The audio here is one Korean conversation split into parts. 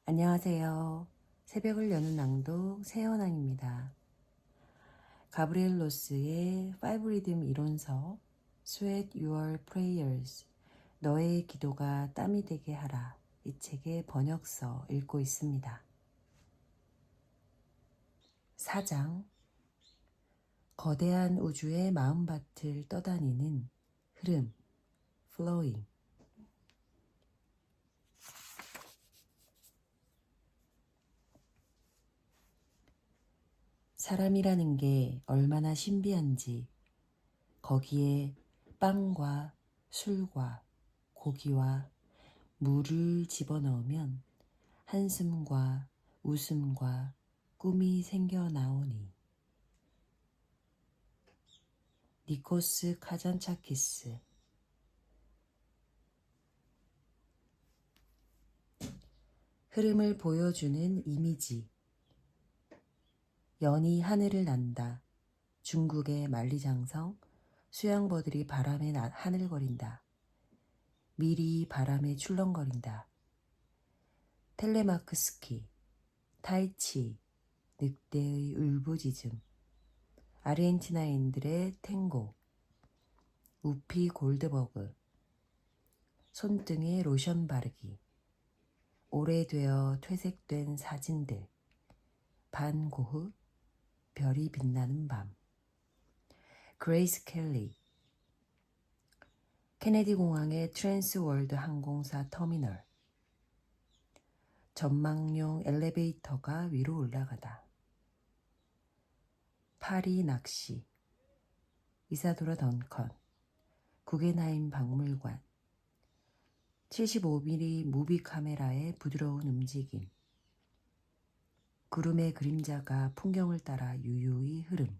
안녕하세요. 새벽을 여는 낭독 새현아입니다. 가브리엘 로스의 5 리듬 이론서 Sweat Your Prayers 너의 기도가 땀이 되게 하라 이 책의 번역서 읽고 있습니다. 4장 거대한 우주의 마음밭을 떠다니는 흐름 Flowing 사람이라는 게 얼마나 신비한지 거기에 빵과 술과 고기와 물을 집어넣으면 한숨과 웃음과 꿈이 생겨나오니. 니코스 카잔차키스. 흐름을 보여주는 이미지. 연이 하늘을 난다. 중국의 만리장성. 수양버들이 바람에 하늘거린다. 밀이 바람에 출렁거린다. 텔레마크 스키. 타이치. 늑대의 울부짖음. 아르헨티나인들의 탱고. 우피 골드버그. 손등에 로션 바르기. 오래되어 퇴색된 사진들. 반 고흐. 별이 빛나는 밤. 그레이스 켈리. 케네디 공항의 트랜스월드 항공사 터미널. 전망용 엘리베이터가 위로 올라가다. 파리 낚시. 이사도라 던컨. 구겐하임 박물관. 75mm 무비 카메라의 부드러운 움직임. 구름의 그림자가 풍경을 따라 유유히 흐름.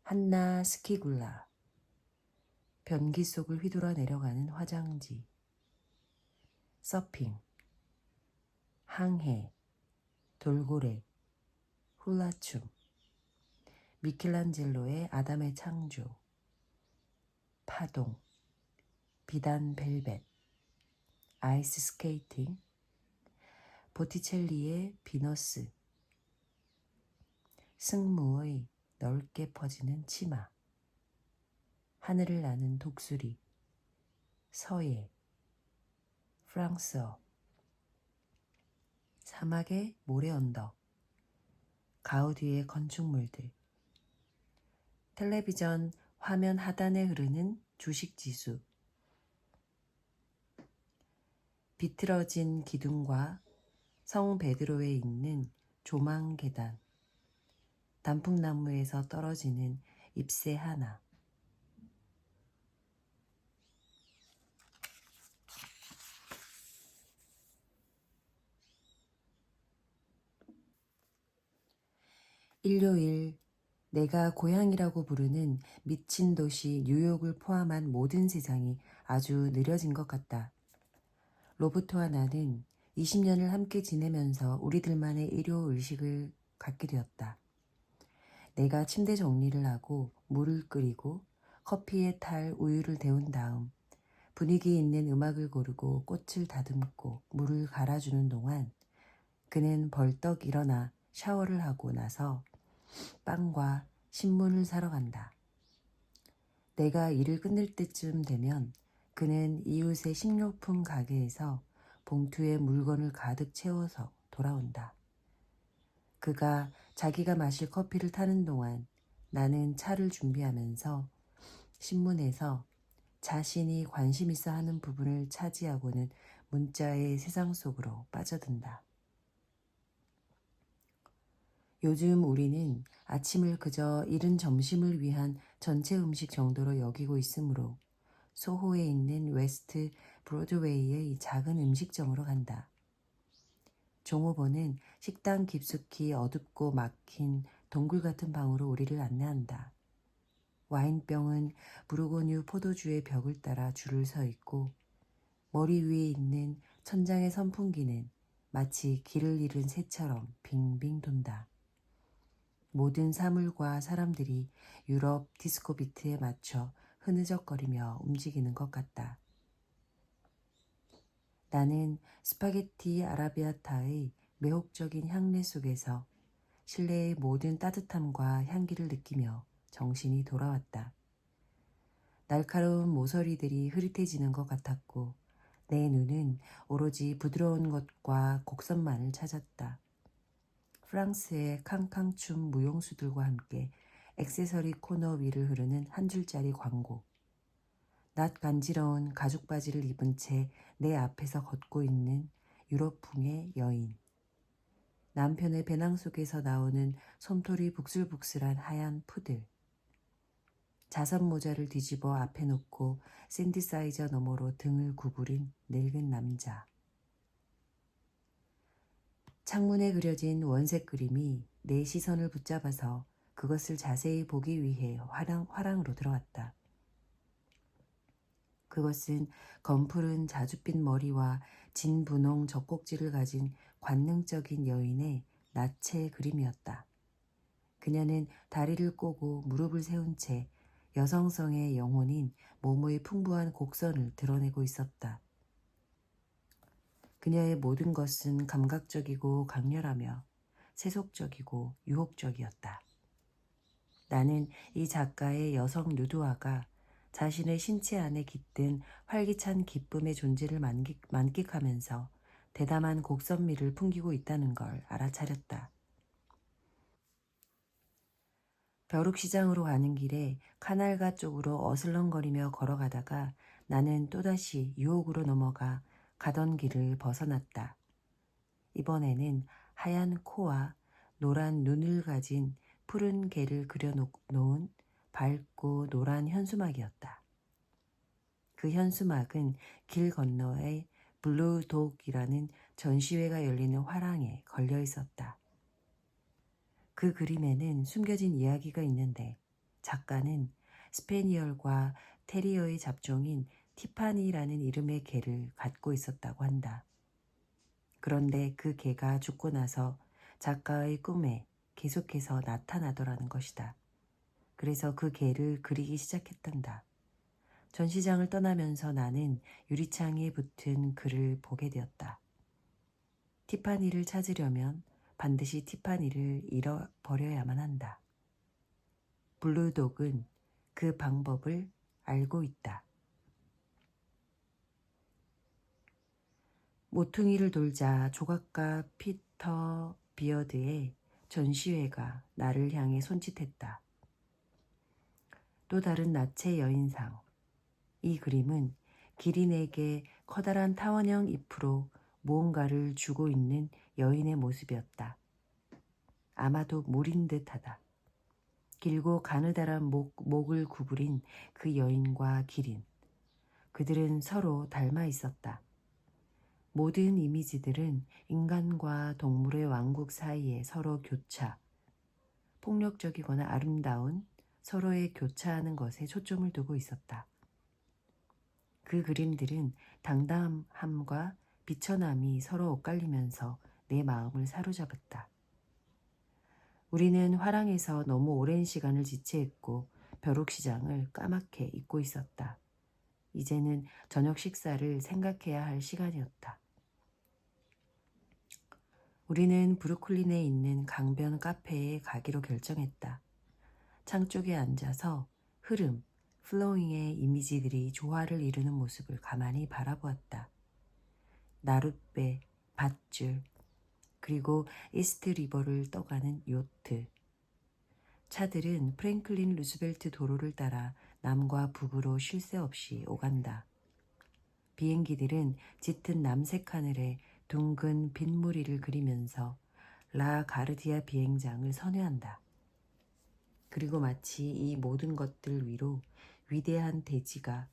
한나 스키굴라. 변기 속을 휘돌아 내려가는 화장지. 서핑. 항해. 돌고래. 훌라춤. 미켈란젤로의 아담의 창조. 파동. 비단 벨벳. 아이스 스케이팅. 보티첼리의 비너스. 승무의 넓게 퍼지는 치마. 하늘을 나는 독수리. 서예. 프랑스어. 사막의 모래 언덕. 가우디의 건축물들. 텔레비전 화면 하단에 흐르는 주식지수. 비틀어진 기둥과 성 베드로에 있는 조망 계단. 단풍나무에서 떨어지는 잎새 하나. 일요일, 내가 고향이라고 부르는 미친 도시 뉴욕을 포함한 모든 세상이 아주 느려진 것 같다. 로버트와 나는 20년을 함께 지내면서 우리들만의 일요의식을 갖게 되었다. 내가 침대 정리를 하고 물을 끓이고 커피에 탈 우유를 데운 다음 분위기 있는 음악을 고르고 꽃을 다듬고 물을 갈아주는 동안 그는 벌떡 일어나 샤워를 하고 나서 빵과 신문을 사러 간다. 내가 일을 끝낼 때쯤 되면 그는 이웃의 식료품 가게에서 봉투에 물건을 가득 채워서 돌아온다. 그가 자기가 마실 커피를 타는 동안 나는 차를 준비하면서 신문에서 자신이 관심 있어 하는 부분을 차지하고는 문자의 세상 속으로 빠져든다. 요즘 우리는 아침을 그저 이른 점심을 위한 전체 음식 정도로 여기고 있으므로 소호에 있는 웨스트 브로드웨이의 작은 음식점으로 간다. 종업원은 식당 깊숙이 어둡고 막힌 동굴 같은 방으로 우리를 안내한다. 와인병은 부르고뉴 포도주의 벽을 따라 줄을 서 있고 머리 위에 있는 천장의 선풍기는 마치 길을 잃은 새처럼 빙빙 돈다. 모든 사물과 사람들이 유럽 디스코 비트에 맞춰 흐느적거리며 움직이는 것 같다. 나는 스파게티 아라비아타의 매혹적인 향내 속에서 실내의 모든 따뜻함과 향기를 느끼며 정신이 돌아왔다. 날카로운 모서리들이 흐릿해지는 것 같았고 내 눈은 오로지 부드러운 것과 곡선만을 찾았다. 프랑스의 캉캉춤 무용수들과 함께 액세서리 코너 위를 흐르는 한 줄짜리 광고. 낯 간지러운 가죽 바지를 입은 채 내 앞에서 걷고 있는 유럽풍의 여인. 남편의 배낭 속에서 나오는 솜털이 북슬북슬한 하얀 푸들. 자선 모자를 뒤집어 앞에 놓고 샌디사이저 너머로 등을 구부린 늙은 남자. 창문에 그려진 원색 그림이 내 시선을 붙잡아서 그것을 자세히 보기 위해 화랑으로 들어왔다. 그것은 검푸른 자줏빛 머리와 진분홍 젖꼭지를 가진 관능적인 여인의 나체 그림이었다. 그녀는 다리를 꼬고 무릎을 세운 채 여성성의 영혼인 모모의 풍부한 곡선을 드러내고 있었다. 그녀의 모든 것은 감각적이고 강렬하며 세속적이고 유혹적이었다. 나는 이 작가의 여성 누드화가 자신의 신체 안에 깃든 활기찬 기쁨의 존재를 만끽하면서 대담한 곡선미를 풍기고 있다는 걸 알아차렸다. 벼룩시장으로 가는 길에 카날가 쪽으로 어슬렁거리며 걸어가다가 나는 또다시 유혹으로 넘어가 가던 길을 벗어났다. 이번에는 하얀 코와 노란 눈을 가진 푸른 개를 그려놓은 밝고 노란 현수막이었다. 그 현수막은 길 건너에 블루독이라는 전시회가 열리는 화랑에 걸려 있었다. 그 그림에는 숨겨진 이야기가 있는데 작가는 스페니얼과 테리어의 잡종인 티파니라는 이름의 개를 갖고 있었다고 한다. 그런데 그 개가 죽고 나서 작가의 꿈에 계속해서 나타나더라는 것이다. 그래서 그 개를 그리기 시작했단다. 전시장을 떠나면서 나는 유리창에 붙은 글을 보게 되었다. 티파니를 찾으려면 반드시 티파니를 잃어버려야만 한다. 블루독은 그 방법을 알고 있다. 모퉁이를 돌자 조각가 피터 비어드의 전시회가 나를 향해 손짓했다. 또 다른 나체 여인상. 이 그림은 기린에게 커다란 타원형 잎으로 무언가를 주고 있는 여인의 모습이었다. 아마도 물인 듯하다. 길고 가느다란 목을 구부린 그 여인과 기린. 그들은 서로 닮아 있었다. 모든 이미지들은 인간과 동물의 왕국 사이에 서로 교차, 폭력적이거나 아름다운 서로의 교차하는 것에 초점을 두고 있었다. 그 그림들은 당당함과 비천함이 서로 엇갈리면서 내 마음을 사로잡았다. 우리는 화랑에서 너무 오랜 시간을 지체했고 벼룩시장을 까맣게 잊고 있었다. 이제는 저녁 식사를 생각해야 할 시간이었다. 우리는 브루클린에 있는 강변 카페에 가기로 결정했다. 창 쪽에 앉아서 흐름, 플로잉의 이미지들이 조화를 이루는 모습을 가만히 바라보았다. 나룻배, 밧줄, 그리고 이스트 리버를 떠가는 요트. 차들은 프랭클린 루스벨트 도로를 따라 남과 북으로 쉴 새 없이 오간다. 비행기들은 짙은 남색 하늘에 둥근 빗무리를 그리면서 라 가르디아 비행장을 선회한다. 그리고 마치 이 모든 것들 위로 위대한 대지가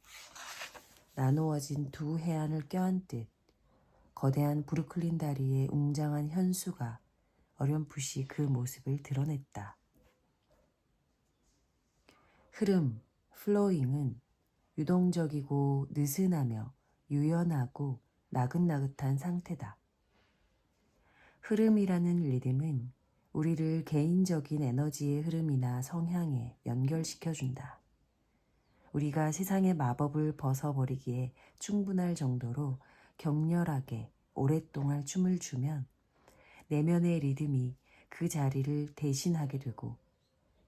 나누어진 두 해안을 껴안듯 거대한 브루클린 다리의 웅장한 현수가 어렴풋이 그 모습을 드러냈다. 흐름, 플로잉은 유동적이고 느슨하며 유연하고 나긋나긋한 상태다. 흐름이라는 리듬은 우리를 개인적인 에너지의 흐름이나 성향에 연결시켜준다. 우리가 세상의 마법을 벗어버리기에 충분할 정도로 격렬하게 오랫동안 춤을 추면 내면의 리듬이 그 자리를 대신하게 되고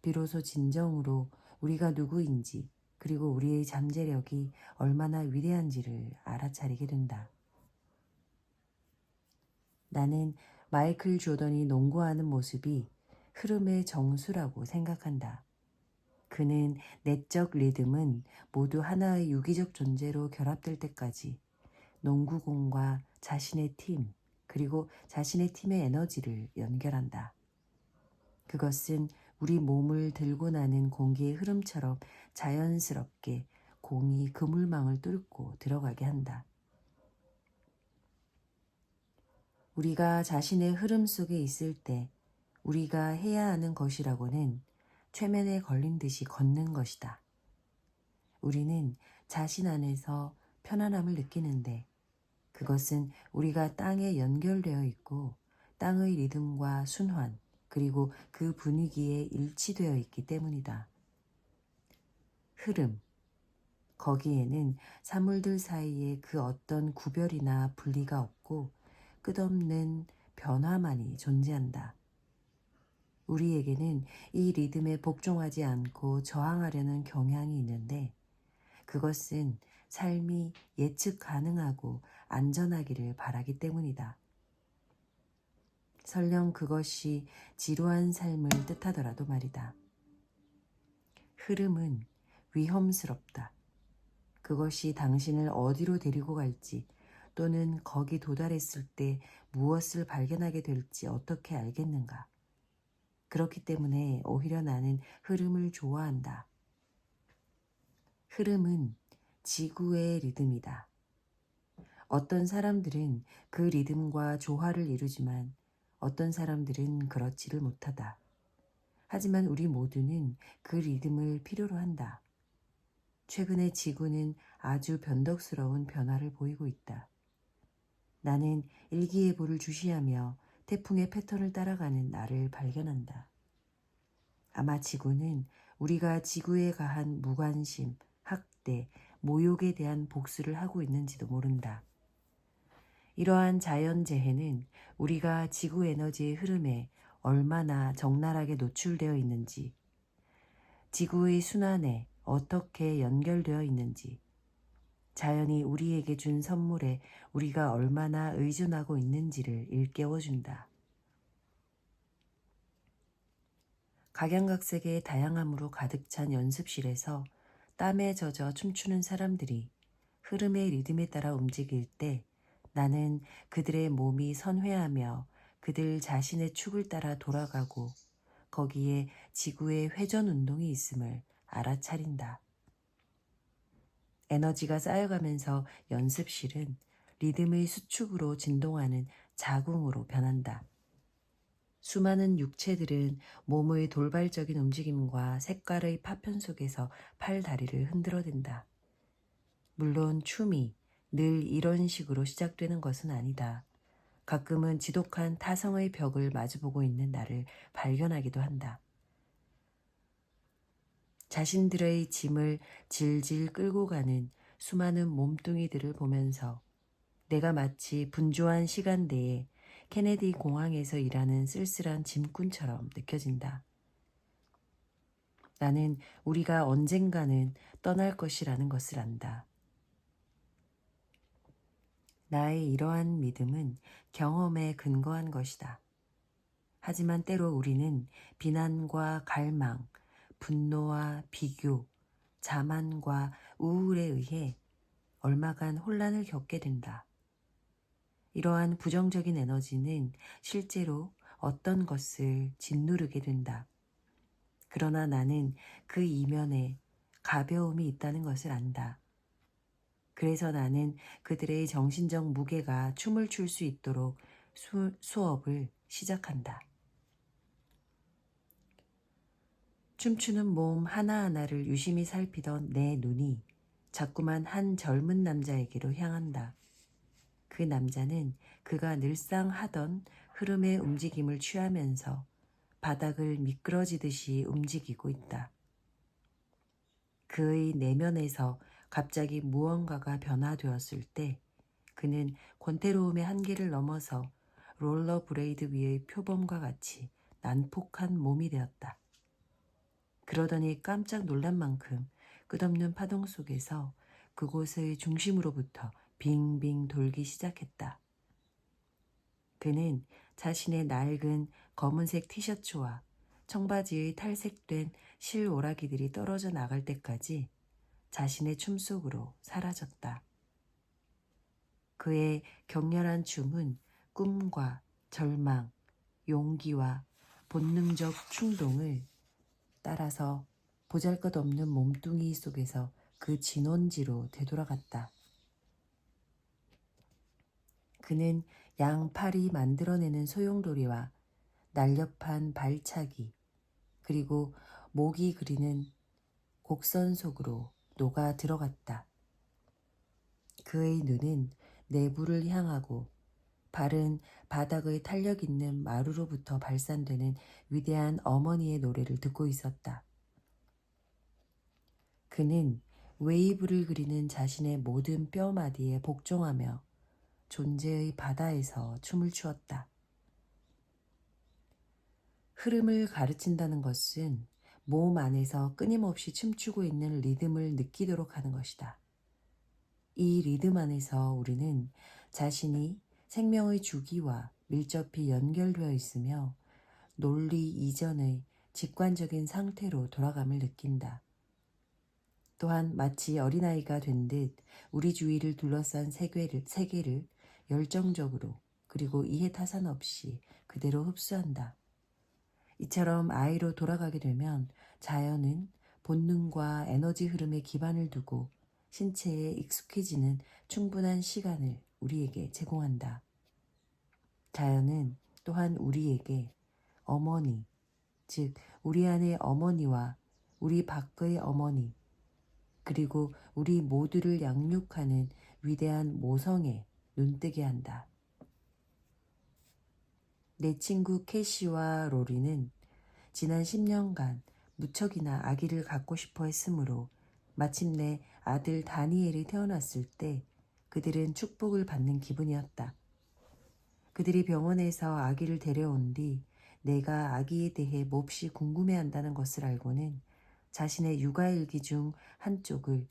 비로소 진정으로 우리가 누구인지 그리고 우리의 잠재력이 얼마나 위대한지를 알아차리게 된다. 나는 마이클 조던이 농구하는 모습이 흐름의 정수라고 생각한다. 그는 내적 리듬은 모두 하나의 유기적 존재로 결합될 때까지 농구공과 자신의 팀, 그리고 자신의 팀의 에너지를 연결한다. 그것은 우리 몸을 들고 나는 공기의 흐름처럼 자연스럽게 공이 그물망을 뚫고 들어가게 한다. 우리가 자신의 흐름 속에 있을 때 우리가 해야 하는 것이라고는 최면에 걸린 듯이 걷는 것이다. 우리는 자신 안에서 편안함을 느끼는데 그것은 우리가 땅에 연결되어 있고 땅의 리듬과 순환 그리고 그 분위기에 일치되어 있기 때문이다. 흐름, 거기에는 사물들 사이에 그 어떤 구별이나 분리가 없고 끝없는 변화만이 존재한다. 우리에게는 이 리듬에 복종하지 않고 저항하려는 경향이 있는데 그것은 삶이 예측 가능하고 안전하기를 바라기 때문이다. 설령 그것이 지루한 삶을 뜻하더라도 말이다. 흐름은 위험스럽다. 그것이 당신을 어디로 데리고 갈지 또는 거기 도달했을 때 무엇을 발견하게 될지 어떻게 알겠는가. 그렇기 때문에 오히려 나는 흐름을 좋아한다. 흐름은 지구의 리듬이다. 어떤 사람들은 그 리듬과 조화를 이루지만 어떤 사람들은 그렇지를 못하다. 하지만 우리 모두는 그 리듬을 필요로 한다. 최근에 지구는 아주 변덕스러운 변화를 보이고 있다. 나는 일기예보를 주시하며 태풍의 패턴을 따라가는 나를 발견한다. 아마 지구는 우리가 지구에 가한 무관심, 학대, 모욕에 대한 복수를 하고 있는지도 모른다. 이러한 자연재해는 우리가 지구 에너지의 흐름에 얼마나 적나라하게 노출되어 있는지, 지구의 순환에 어떻게 연결되어 있는지, 자연이 우리에게 준 선물에 우리가 얼마나 의존하고 있는지를 일깨워준다. 각양각색의 다양함으로 가득 찬 연습실에서 땀에 젖어 춤추는 사람들이 흐름의 리듬에 따라 움직일 때 나는 그들의 몸이 선회하며 그들 자신의 축을 따라 돌아가고 거기에 지구의 회전 운동이 있음을 알아차린다. 에너지가 쌓여가면서 연습실은 리듬의 수축으로 진동하는 자궁으로 변한다. 수많은 육체들은 몸의 돌발적인 움직임과 색깔의 파편 속에서 팔다리를 흔들어댄다. 물론 춤이 늘 이런 식으로 시작되는 것은 아니다. 가끔은 지독한 타성의 벽을 마주보고 있는 나를 발견하기도 한다. 자신들의 짐을 질질 끌고 가는 수많은 몸뚱이들을 보면서 내가 마치 분주한 시간대에 케네디 공항에서 일하는 쓸쓸한 짐꾼처럼 느껴진다. 나는 우리가 언젠가는 떠날 것이라는 것을 안다. 나의 이러한 믿음은 경험에 근거한 것이다. 하지만 때로 우리는 비난과 갈망, 분노와 비교, 자만과 우울에 의해 얼마간 혼란을 겪게 된다. 이러한 부정적인 에너지는 실제로 어떤 것을 짓누르게 된다. 그러나 나는 그 이면에 가벼움이 있다는 것을 안다. 그래서 나는 그들의 정신적 무게가 춤을 출 수 있도록 수업을 시작한다. 춤추는 몸 하나하나를 유심히 살피던 내 눈이 자꾸만 한 젊은 남자에게로 향한다. 그 남자는 그가 늘상 하던 흐름의 움직임을 취하면서 바닥을 미끄러지듯이 움직이고 있다. 그의 내면에서 갑자기 무언가가 변화되었을 때 그는 권태로움의 한계를 넘어서 롤러 브레이드 위의 표범과 같이 난폭한 몸이 되었다. 그러더니 깜짝 놀란 만큼 끝없는 파동 속에서 그곳의 중심으로부터 빙빙 돌기 시작했다. 그는 자신의 낡은 검은색 티셔츠와 청바지의 탈색된 실오라기들이 떨어져 나갈 때까지 자신의 춤 속으로 사라졌다. 그의 격렬한 춤은 꿈과 절망, 용기와 본능적 충동을 따라서 보잘것없는 몸뚱이 속에서 그 진원지로 되돌아갔다. 그는 양팔이 만들어내는 소용돌이와 날렵한 발차기, 그리고 목이 그리는 곡선 속으로 녹아 들어갔다. 그의 눈은 내부를 향하고 발은 바닥의 탄력 있는 마루로부터 발산되는 위대한 어머니의 노래를 듣고 있었다. 그는 웨이브를 그리는 자신의 모든 뼈마디에 복종하며 존재의 바다에서 춤을 추었다. 흐름을 가르친다는 것은 몸 안에서 끊임없이 춤추고 있는 리듬을 느끼도록 하는 것이다. 이 리듬 안에서 우리는 자신이 생명의 주기와 밀접히 연결되어 있으며 논리 이전의 직관적인 상태로 돌아감을 느낀다. 또한 마치 어린아이가 된 듯 우리 주위를 둘러싼 세계를 열정적으로 그리고 이해타산 없이 그대로 흡수한다. 이처럼 아이로 돌아가게 되면 자연은 본능과 에너지 흐름에 기반을 두고 신체에 익숙해지는 충분한 시간을 우리에게 제공한다. 자연은 또한 우리에게 어머니, 즉 우리 안의 어머니와 우리 밖의 어머니, 그리고 우리 모두를 양육하는 위대한 모성에 눈뜨게 한다. 내 친구 캐시와 로리는 지난 10년간 무척이나 아기를 갖고 싶어 했으므로 마침내 아들 다니엘이 태어났을 때 그들은 축복을 받는 기분이었다. 그들이 병원에서 아기를 데려온 뒤 내가 아기에 대해 몹시 궁금해한다는 것을 알고는 자신의 육아일기 중 한쪽을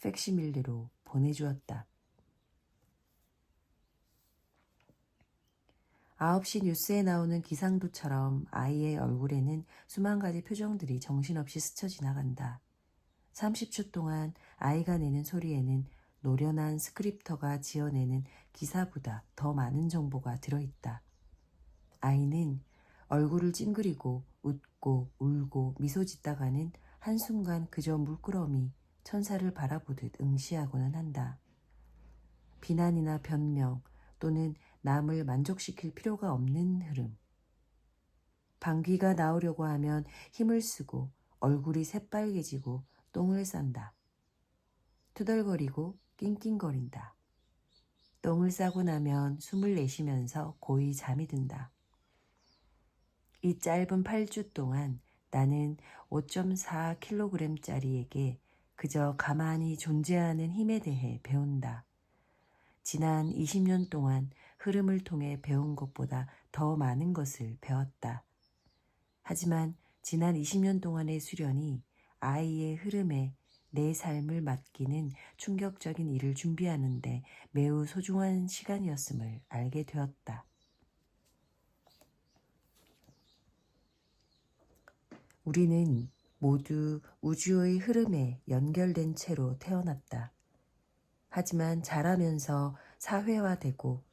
팩시밀리로 보내주었다. 9시 뉴스에 나오는 기상도처럼 아이의 얼굴에는 수만 가지 표정들이 정신없이 스쳐 지나간다. 30초 동안 아이가 내는 소리에는 노련한 스크립터가 지어내는 기사보다 더 많은 정보가 들어있다. 아이는 얼굴을 찡그리고 웃고 울고 미소 짓다가는 한순간 그저 물끄러미 천사를 바라보듯 응시하고는 한다. 비난이나 변명 또는 남을 만족시킬 필요가 없는 흐름. 방귀가 나오려고 하면 힘을 쓰고 얼굴이 새빨개지고 똥을 싼다. 투덜거리고 낑낑거린다. 똥을 싸고 나면 숨을 내쉬면서 고이 잠이 든다. 이 짧은 8주 동안 나는 5.4kg짜리에게 그저 가만히 존재하는 힘에 대해 배운다. 지난 20년 동안 흐름을 통해 배운 것보다 더 많은 것을 배웠다. 하지만 지난 20년 동안의 수련이 아이의 흐름에 내 삶을 맡기는 충격적인 일을 준비하는데 매우 소중한 시간이었음을 알게 되었다. 우리는 모두 우주의 흐름에 연결된 채로 태어났다. 하지만 자라면서 사회화되고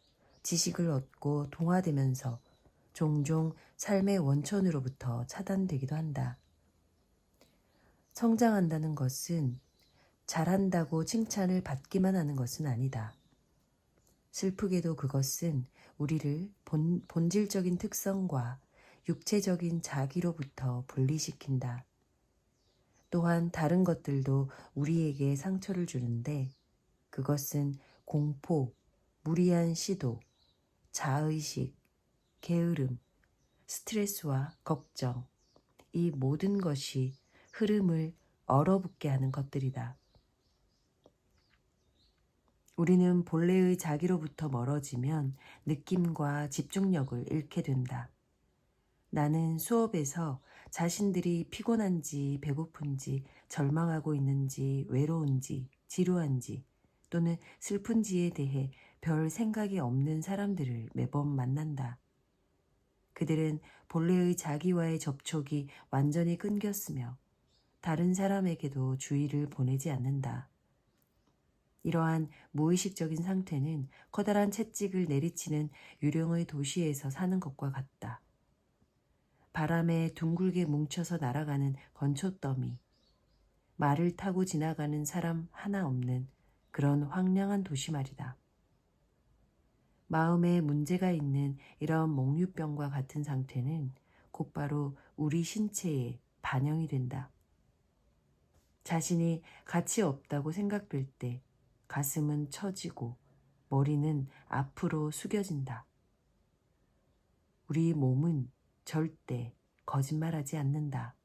지식을 얻고 동화되면서 종종 삶의 원천으로부터 차단되기도 한다. 성장한다는 것은 잘한다고 칭찬을 받기만 하는 것은 아니다. 슬프게도 그것은 우리를 본질적인 특성과 육체적인 자기로부터 분리시킨다. 또한 다른 것들도 우리에게 상처를 주는데 그것은 공포, 무리한 시도, 자의식, 게으름, 스트레스와 걱정, 이 모든 것이 흐름을 얼어붙게 하는 것들이다. 우리는 본래의 자기로부터 멀어지면 느낌과 집중력을 잃게 된다. 나는 수업에서 자신들이 피곤한지 배고픈지 절망하고 있는지 외로운지 지루한지 또는 슬픈지에 대해 별 생각이 없는 사람들을 매번 만난다. 그들은 본래의 자기와의 접촉이 완전히 끊겼으며 다른 사람에게도 주의를 보내지 않는다. 이러한 무의식적인 상태는 커다란 채찍을 내리치는 유령의 도시에서 사는 것과 같다. 바람에 둥글게 뭉쳐서 날아가는 건초더미, 말을 타고 지나가는 사람 하나 없는 그런 황량한 도시 말이다. 마음에 문제가 있는 이런 몽유병과 같은 상태는 곧바로 우리 신체에 반영이 된다. 자신이 가치 없다고 생각될 때 가슴은 처지고 머리는 앞으로 숙여진다. 우리 몸은 절대 거짓말하지 않는다.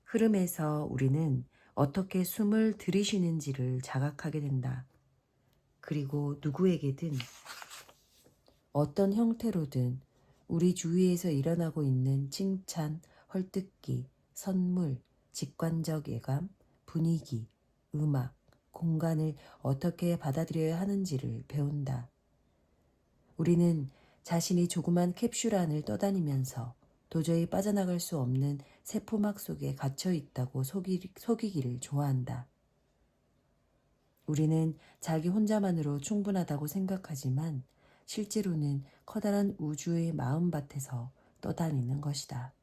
흐름에서 우리는 어떻게 숨을 들이쉬는지를 자각하게 된다. 그리고 누구에게든 어떤 형태로든 우리 주위에서 일어나고 있는 칭찬, 헐뜯기, 선물, 직관적 예감, 분위기, 음악, 공간을 어떻게 받아들여야 하는지를 배운다. 우리는 자신이 조그만 캡슐 안을 떠다니면서 도저히 빠져나갈 수 없는 세포막 속에 갇혀 있다고 속이기를 좋아한다. 우리는 자기 혼자만으로 충분하다고 생각하지만 실제로는 커다란 우주의 마음밭에서 떠다니는 것이다.